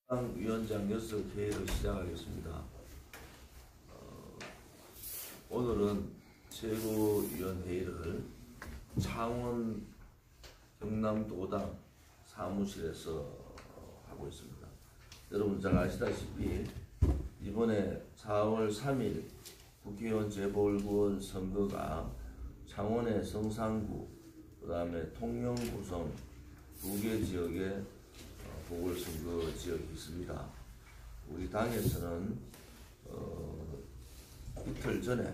위원장 6회를 시작하겠습니다. 오늘은 최고위원회의를 창원 경남도당 사무실에서 하고 있습니다. 여러분 잘 아시다시피 이번에 4월 3일 국회의원 재보궐구원 선거가 창원의 성산구, 그 다음에 통영, 고성 두 개 지역에 보궐선거 지역이 있습니다. 우리 당에서는 이틀 전에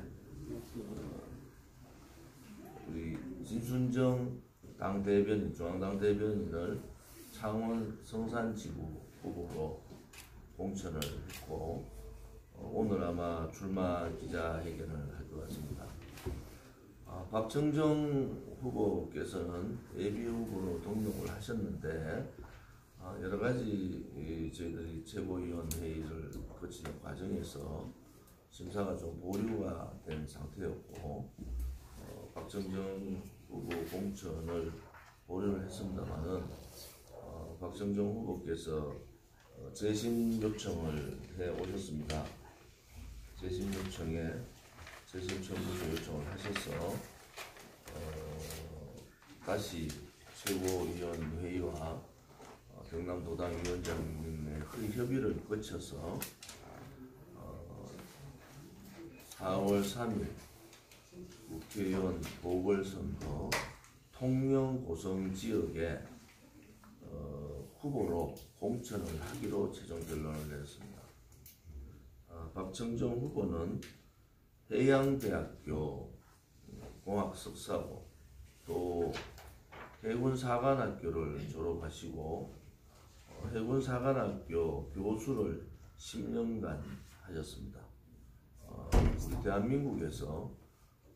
우리 진순정 당대변인, 중앙당 대변인을 창원 성산지구 후보로 공천을 했고, 오늘 아마 출마 기자회견을 할 것 같습니다. 박정정 후보께서는 예비 후보로 등록을 하셨는데 여러 가지 저희들이 최고위원회의를 거치는 과정에서 심사가 좀 보류가 된 상태였고, 박정정 후보 공천을 보류를 했습니다만은 박정정 후보께서 재심 요청을 해 오셨습니다. 재심 요청에 재심 청구서 요청을 하셔서 다시 최고위원회의와 경남도당 위원장님의 협의를 거쳐서 4월 3일 국회의원 보궐선거 통영 고성 지역에 후보로 공천을 하기로 최종 결론을 내렸습니다. 박정정 후보는 해양대학교 공학석사고 또 해군사관학교를 졸업하시고 해군사관학교 교수를 10년간 하셨습니다. 우리 대한민국에서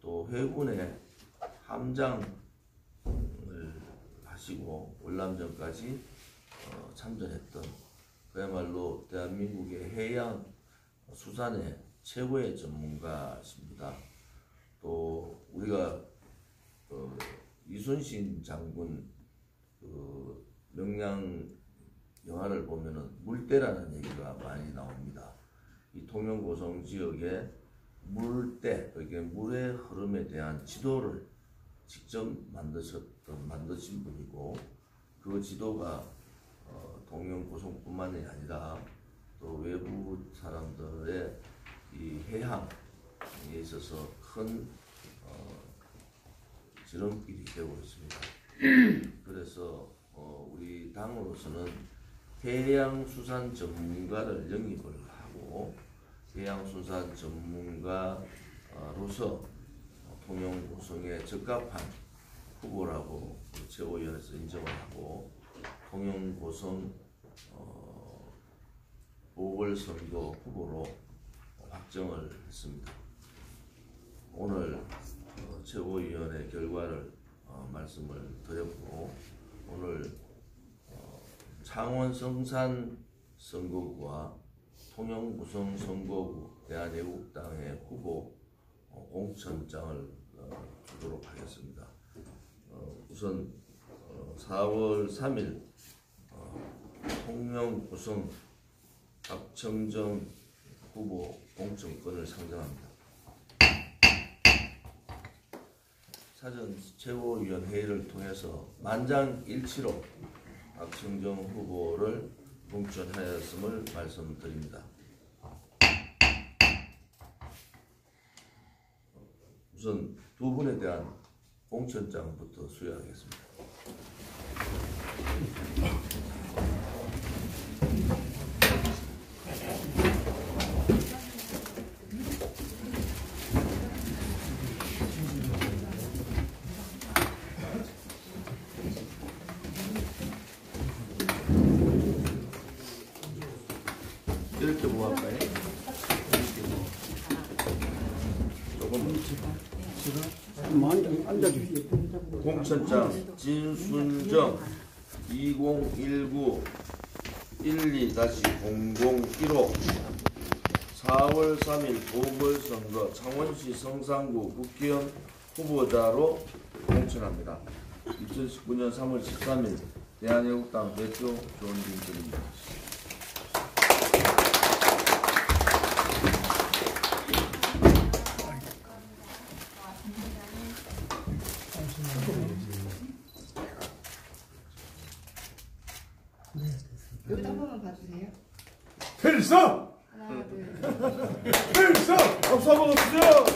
또 해군의 함장을 하시고 월남전까지 참전했던 그야말로 대한민국의 해양 수산의 최고의 전문가십니다. 또 우리가 이순신 장군 명량 영화를 보면은 물대라는 얘기가 많이 나옵니다. 이 통영 고성 지역에 물대, 그게 물의 흐름에 대한 지도를 직접 만드신 분이고, 그 지도가 통영 고성뿐만이 아니라 또 외부 사람들의 이 해양에 있어서 큰 지름길이 되고 있습니다. 그래서 우리 당으로서는 해양수산 전문가를 영입을 하고 해양수산 전문가로서 통영 고성에 적합한 후보라고 최고위원회에서 인정을 하고 통영 고성 보궐선거 후보로 확정을 했습니다. 오늘 최고위원회 결과를 말씀을 드렸고, 오늘 창원 성산 선거구와 통영 고성 선거구 대한애국당의 후보 공천장을 주도록 하겠습니다. 우선 4월 3일 통영 고성 박정정 후보 공천권을 상정합니다. 사전 최고위원회의를 통해서 만장일치로 박정정 후보를 공천하였음을 말씀드립니다. 우선 두 분에 대한 공천장부터 수여하겠습니다. 이렇게 뭐 할까요? 조금 앉아주시죠. 공천장 진순정 2019 12-0015 4월 3일 보궐선거 창원시 성산구 국회의원 후보자로 공천합니다. 2019년 3월 13일 대한애국당 대표 조은진 드립니다. 한 번만 봐주세요. 필성! 하나, 둘, 필성! 박수 한번 주세요!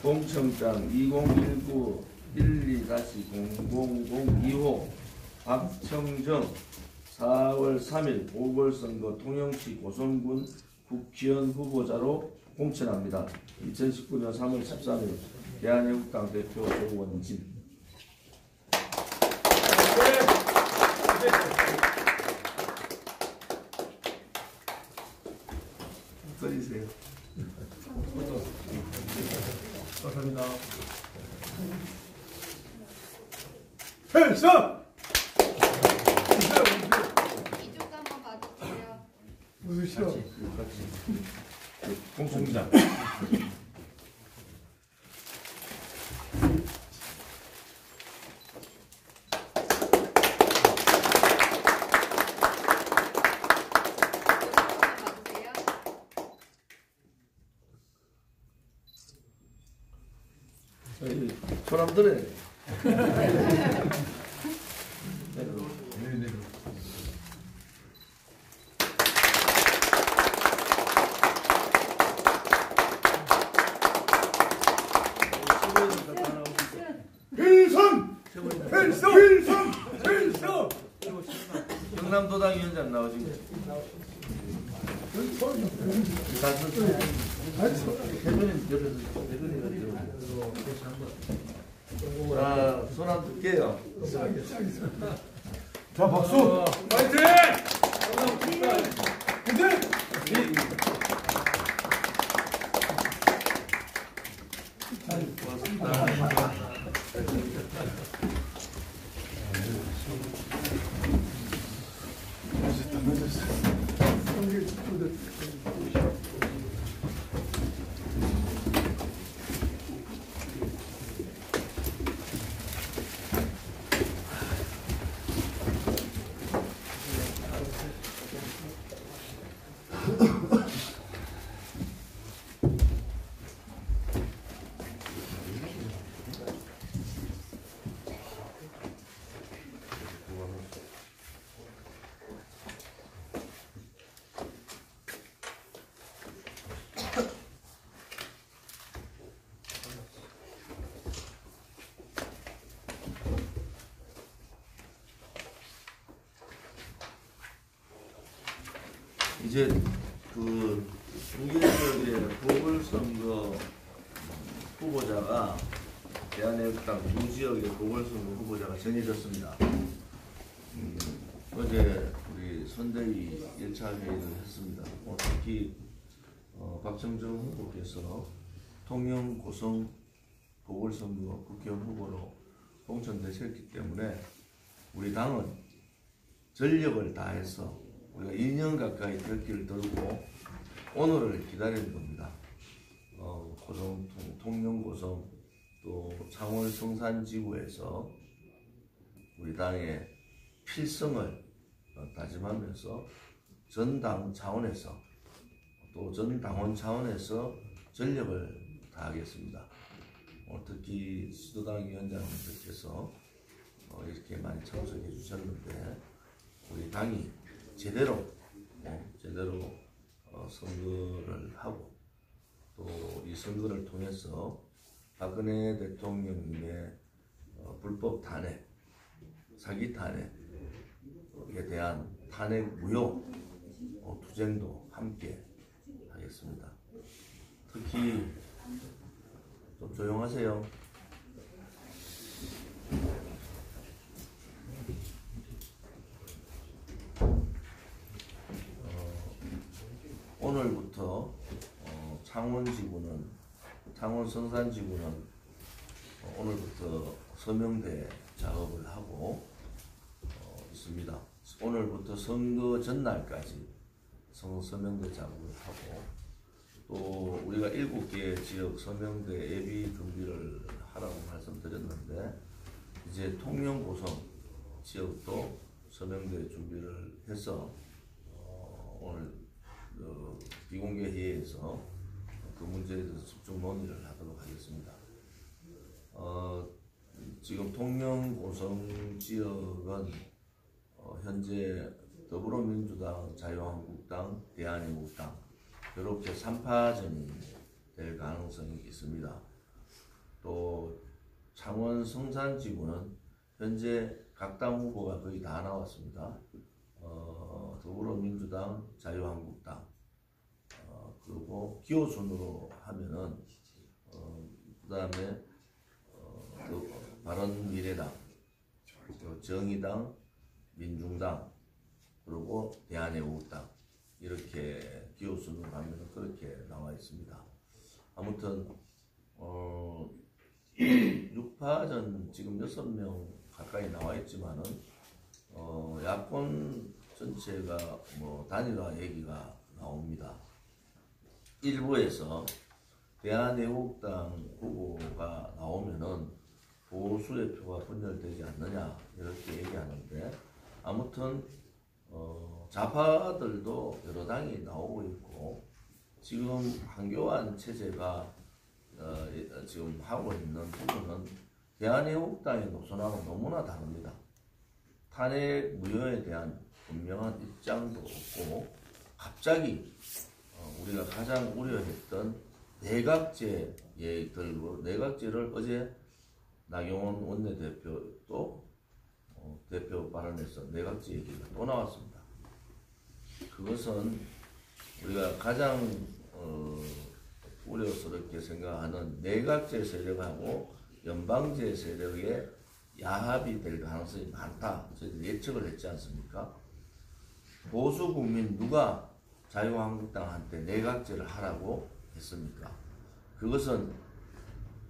공청장 2019-12-0002호 박청정 4월 3일 보궐선거 통영시 고성군 국회의원 후보자로 공천합니다. 2019년 3월 13일 대한애국당 대표 조원진. 꺼리세요. 감사합니다. 필성! 이쪽도 한번 봐주세요. 웃으시오. 같이 공청장. 소람 들어야 돼. 필성! 필성! 필성! 필성! 경남도당 위원장 나오시고. 대변인 옆에서 대변인가 자, 손 한 번 뜰게요. 자, 박수! 파이팅! 파이팅! 이제 그 중계지역의 보궐선거 후보자가 대한애국당 두 지역의 보궐선거 후보자가 정해졌습니다. 어제 우리 선대위 1차 회의를 했습니다. 특히 박정정 후보께서 통영 고성 보궐선거 국회의원 후보로 공천되셨기 때문에 우리 당은 전력을 다해서 우리가 2년 가까이 벽기를 들고 오늘을 기다리는 겁니다. 고성, 통영 고성 또 창원 성산지구에서 우리 당의 필성을 다짐하면서 전당 차원에서 또 전당원 차원에서 전력을 다하겠습니다. 특히 시도당 위원장님들께서 이렇게 많이 참석해 주셨는데 우리 당이 제대로 선거를 하고 또 이 선거를 통해서 박근혜 대통령님의 불법 탄핵, 사기 탄핵에 대한 탄핵 무효 투쟁도 함께 하겠습니다. 특히 좀 조용하세요. 오늘부터 창원 성산지구는 오늘부터 서명대 작업을 하고 있습니다. 오늘부터 선거 전날까지 서명대 작업을 하고 또 우리가 7개 지역 서명대 예비 준비를 하라고 말씀드렸는데 이제 통영 고성 지역도 서명대 준비를 해서 오늘 비공개 회의에서 그 문제에 대해서 집중 논의를 하도록 하겠습니다. 지금 통영 고성 지역은 현재 더불어민주당, 자유한국당, 대한민국당 이렇게 3파전이 될 가능성이 있습니다. 또 창원 성산지구는 현재 각 당 후보가 거의 다 나왔습니다. 더불어민주당, 자유한국당, 그리고 기호순으로 하면은 그 다음에 바른미래당, 정의당, 민중당, 그리고 대한애국당 이렇게 기호순으로 하면 그렇게 나와 있습니다. 아무튼 6파전 지금 6명 가까이 나와 있지만은 야권 전체가 뭐 단일화 얘기가 나옵니다. 일부에서 대한애국당 후보가 나오면은 보수의 표가 분열되지 않느냐 이렇게 얘기하는데, 아무튼 좌파들도 여러 당이 나오고 있고, 지금 한교안 체제가 지금 하고 있는 부분은 대한애국당의 노선하고 너무나 다릅니다. 탄핵 무효에 대한 분명한 입장도 없고, 갑자기 우리가 가장 우려했던 내각제에 들고, 내각제를 어제 나경원 원내대표도 대표 발언에서 내각제 얘기가 또 나왔습니다. 그것은 우리가 가장 우려스럽게 생각하는 내각제 세력하고 연방제 세력의 야합이 될 가능성이 많다. 저희들이 예측을 했지 않습니까? 보수 국민 누가 자유한국당한테 내각제를 하라고 했습니까? 그것은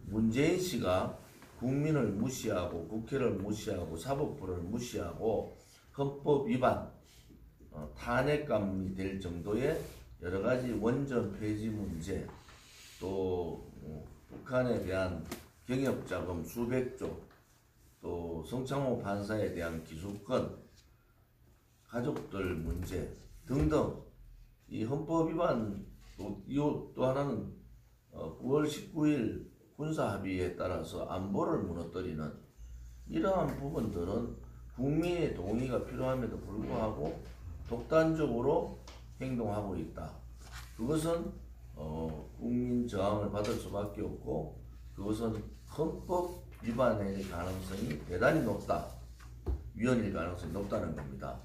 문재인 씨가 국민을 무시하고 국회를 무시하고 사법부를 무시하고 헌법 위반, 탄핵감이 될 정도의 여러 가지 원전 폐지 문제, 또 북한에 대한 경협자금 수백조, 또 성창호 판사에 대한 기소권, 가족들 문제 등등, 이 헌법 위반, 또 하나는 9월 19일 군사합의에 따라서 안보를 무너뜨리는 이러한 부분들은 국민의 동의가 필요함에도 불구하고 독단적으로 행동하고 있다. 그것은 국민 저항을 받을 수밖에 없고, 그것은 헌법 위반의 가능성이 대단히 높다. 위헌일 가능성이 높다는 겁니다.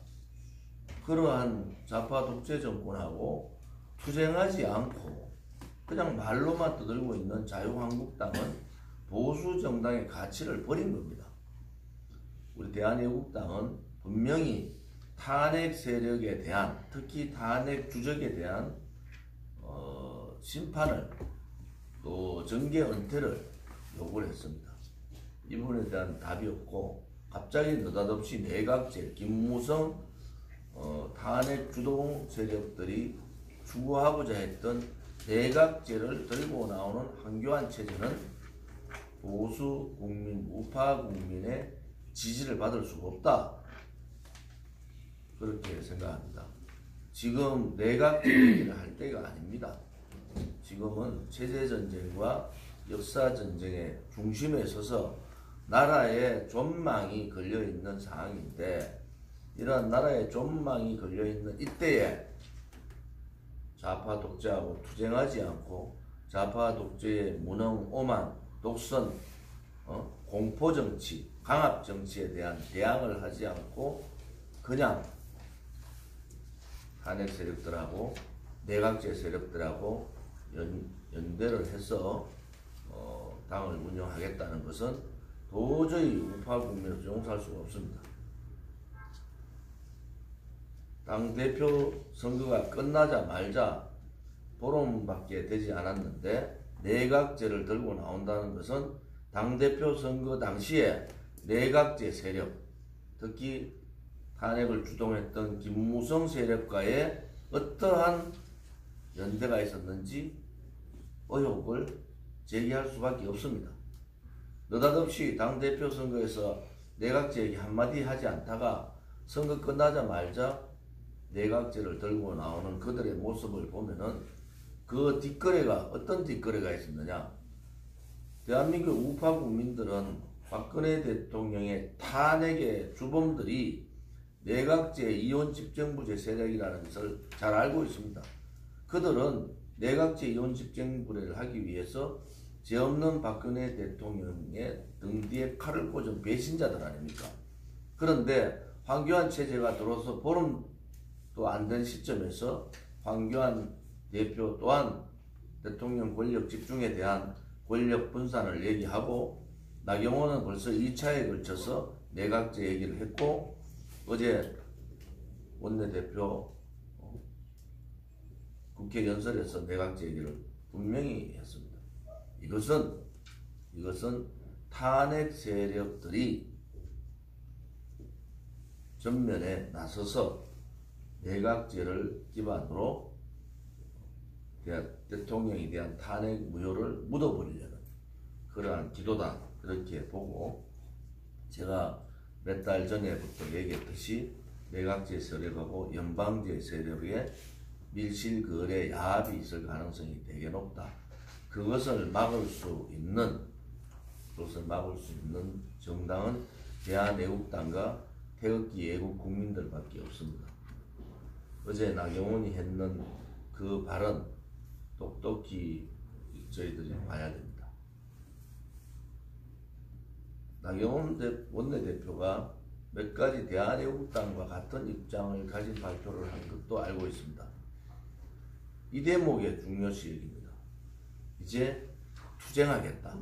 그러한 좌파 독재 정권하고 투쟁하지 않고 그냥 말로만 떠들고 있는 자유한국당은 보수 정당의 가치를 버린 겁니다. 우리 대한애국당은 분명히 탄핵 세력에 대한, 특히 탄핵 주적에 대한 심판을, 또 정계 은퇴를 요구를 했습니다. 이 부분에 대한 답이 없고, 갑자기 느닷없이 내각제, 김무성 탄핵 주동 세력들이 추구하고자 했던 내각제를 들고 나오는 한교안 체제는 보수 국민, 우파 국민의 지지를 받을 수가 없다. 그렇게 생각합니다. 지금 내각제 얘기를 할 때가 아닙니다. 지금은 체제전쟁과 역사전쟁의 중심에 서서 나라의 존망이 걸려있는 상황인데, 이러한 나라의 존망이 걸려있는 이때에 좌파 독재하고 투쟁하지 않고, 좌파 독재의 무능, 오만, 독선, 공포정치, 강압정치에 대한 대항을 하지 않고 그냥 탄핵 세력들하고 내각제 세력들하고 연대를 해서 당을 운영하겠다는 것은 도저히 우파 국민으로서 용서할 수가 없습니다. 당대표 선거가 끝나자마자 보름밖에 되지 않았는데 내각제를 들고 나온다는 것은 당대표 선거 당시에 내각제 세력, 특히 탄핵을 주동했던 김무성 세력과의 어떠한 연대가 있었는지 의혹을 제기할 수밖에 없습니다. 느닷없이 당대표 선거에서 내각제 얘기 한마디 하지 않다가 선거 끝나자마자 내각제를 들고 나오는 그들의 모습을 보면은 그 뒷거래가, 어떤 뒷거래가 있었느냐. 대한민국 우파 국민들은 박근혜 대통령의 탄핵의 주범들이 내각제 이혼집정부제 세력이라는 것을 잘 알고 있습니다. 그들은 내각제 이혼집정부를 하기 위해서 죄 없는 박근혜 대통령의 등 뒤에 칼을 꽂은 배신자들 아닙니까? 그런데 황교안 체제가 들어서 보름도 안 된 시점에서 황교안 대표 또한 대통령 권력 집중에 대한 권력 분산을 얘기하고, 나경원은 벌써 2차에 걸쳐서 내각제 얘기를 했고, 어제 원내대표 국회 연설에서 내각제 얘기를 분명히 했습니다. 이것은 탄핵 세력들이 전면에 나서서 내각제를 기반으로 대통령에 대한 탄핵 무효를 묻어버리려는 그러한 기도다, 그렇게 보고, 제가 몇 달 전에부터 얘기했듯이 내각제 세력하고 연방제 세력의 밀실거래 야합이 있을 가능성이 되게 높다. 그것을 막을 수 있는 정당은 대한애국당과 태극기 애국 국민들밖에 없습니다. 어제 나경원이 했는 그 발언 똑똑히 저희들이 봐야 됩니다. 나경원 원내대표가 몇 가지 대한애국당과 같은 입장을 가진 발표를 한 것도 알고 있습니다. 이 대목의 중요시 여깁니다. 이제 투쟁하겠다.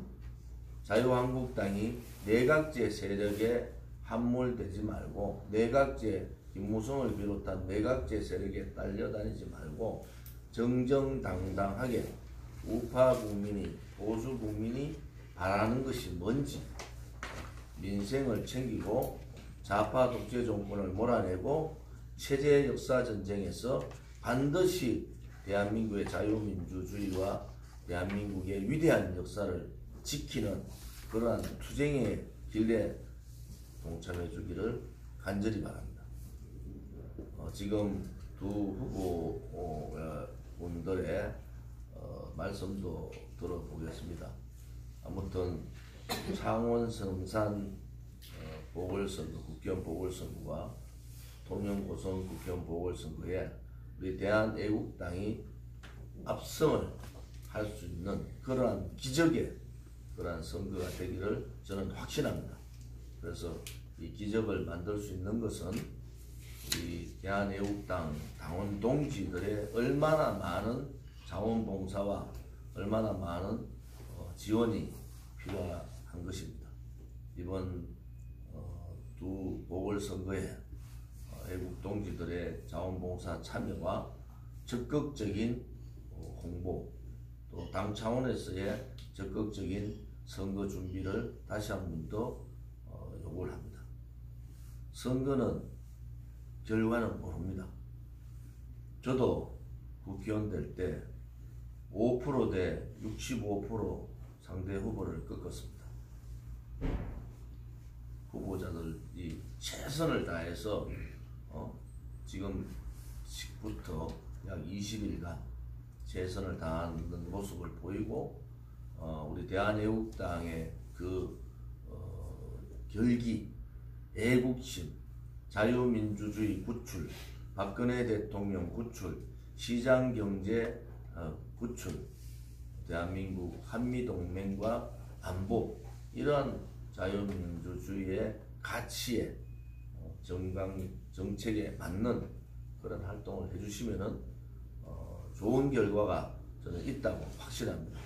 자유한국당이 내각제 세력에 함몰되지 말고, 내각제 김무성을 비롯한 내각제 세력에 딸려다니지 말고 정정당당하게 우파 국민이, 보수 국민이 바라는 것이 뭔지, 민생을 챙기고 좌파 독재 정권을 몰아내고 체제 역사 전쟁에서 반드시 대한민국의 자유민주주의와 대한민국의 위대한 역사를 지키는 그러한 투쟁의 길에 동참해 주기를 간절히 바랍니다. 지금 두 후보분들의 말씀도 들어보겠습니다. 아무튼 창원 성산 보궐선거, 국회의원 보궐선거와 통영 고성 국회의원 보궐선거에 우리 대한애국당이 압승을 할 수 있는 그러한 기적의 그러한 선거가 되기를 저는 확신합니다. 그래서 이 기적을 만들 수 있는 것은 우리 대한애국당 당원 동지들의 얼마나 많은 자원봉사와 얼마나 많은 지원이 필요한 것입니다. 이번 두 보궐선거에 애국 동지들의 자원봉사 참여와 적극적인 홍보, 또 당 차원에서의 적극적인 선거 준비를 다시 한 번 더 요구를 합니다. 선거는 결과는 모릅니다. 저도 국회의원 될 때 5% 대 65% 상대 후보를 꺾었습니다. 후보자들이 최선을 다해서 지금부터 약 20일간 최선을 다하는 모습을 보이고, 우리 대한애국당의 그 결기, 애국심, 자유민주주의 구출, 박근혜 대통령 구출, 시장경제 구출, 대한민국 한미동맹과 안보, 이러한 자유민주주의의 가치에 정책에 맞는 그런 활동을 해주시면은 좋은 결과가 저는 있다고 확신합니다.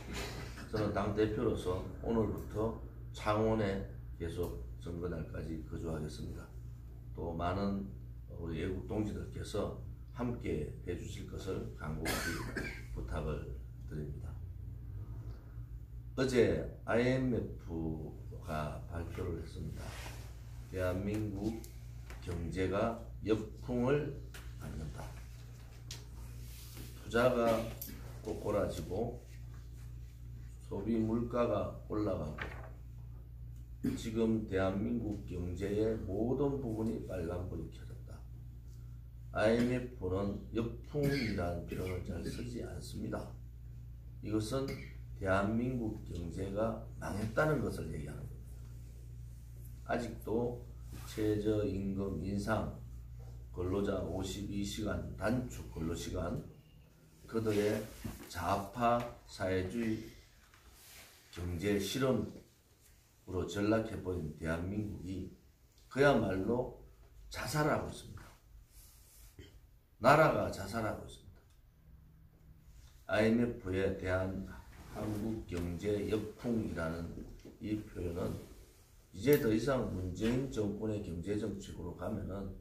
저는 당대표로서 오늘부터 창원에 계속 선거날까지 거주하겠습니다. 또 많은 우리 애국 동지들께서 함께 해주실 것을 간곡히 부탁을 드립니다. 어제 IMF가 발표를 했습니다. 대한민국 경제가 역풍을 맞는다. 투자가 꼬꾸라지고 소비 물가가 올라가고 지금 대한민국 경제의 모든 부분이 빨간불이 켜졌다. IMF는 역풍이라는 표현을 잘 쓰지 않습니다. 이것은 대한민국 경제가 망했다는 것을 얘기하는 겁니다. 아직도 최저임금 인상, 근로자 52시간 단축 근로시간, 그들의 좌파 사회주의 경제 실험으로 전락해버린 대한민국이 그야말로 자살하고 있습니다. 나라가 자살하고 있습니다. IMF의 대한 한국 경제 역풍이라는 이 표현은 이제 더 이상 문재인 정권의 경제 정책으로 가면은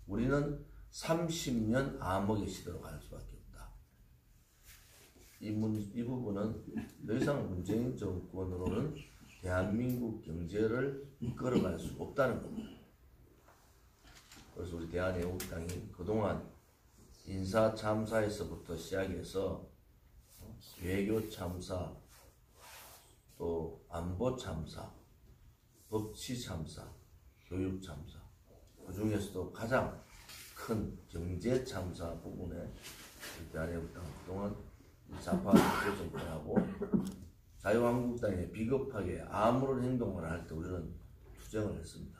우리는 30년 암흑의 시대로 갈 수밖에 없다. 이 부분은 더 이상 문재인 정권으로는 대한민국 경제를 이끌어갈 수 없다는 겁니다. 그래서 우리 대한애국당이 그동안 인사 참사에서부터 시작해서 외교 참사, 또 안보 참사, 법치 참사, 교육 참사, 그 중에서도 가장 큰 경제 참사 부분에 대한애국당 그동안 좌파 독재 정권하고 자유한국당에 비겁하게 아무런 행동을 할 때 우리는 투쟁을 했습니다.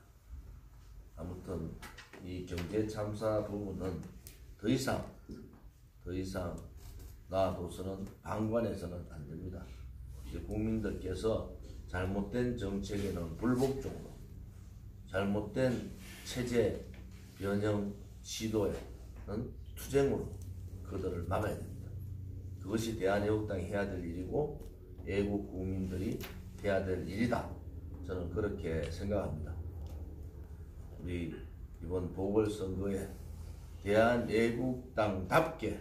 아무튼 이 경제 참사 부분은 더 이상 놔둬서는 방관해서는 안 됩니다. 이제 국민들께서 잘못된 정책에는 불복종으로, 잘못된 체제 변형 시도에는 투쟁으로 그들을 막아야 됩니다. 그것이 대한애국당이 해야 될 일이고 애국 국민들이 해야 될 일이다. 저는 그렇게 생각합니다. 우리 이번 보궐선거에 대한애국당답게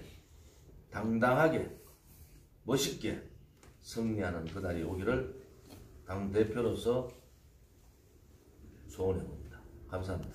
당당하게 멋있게 승리하는 그날이 오기를 당대표로서 소원해 봅니다. 감사합니다.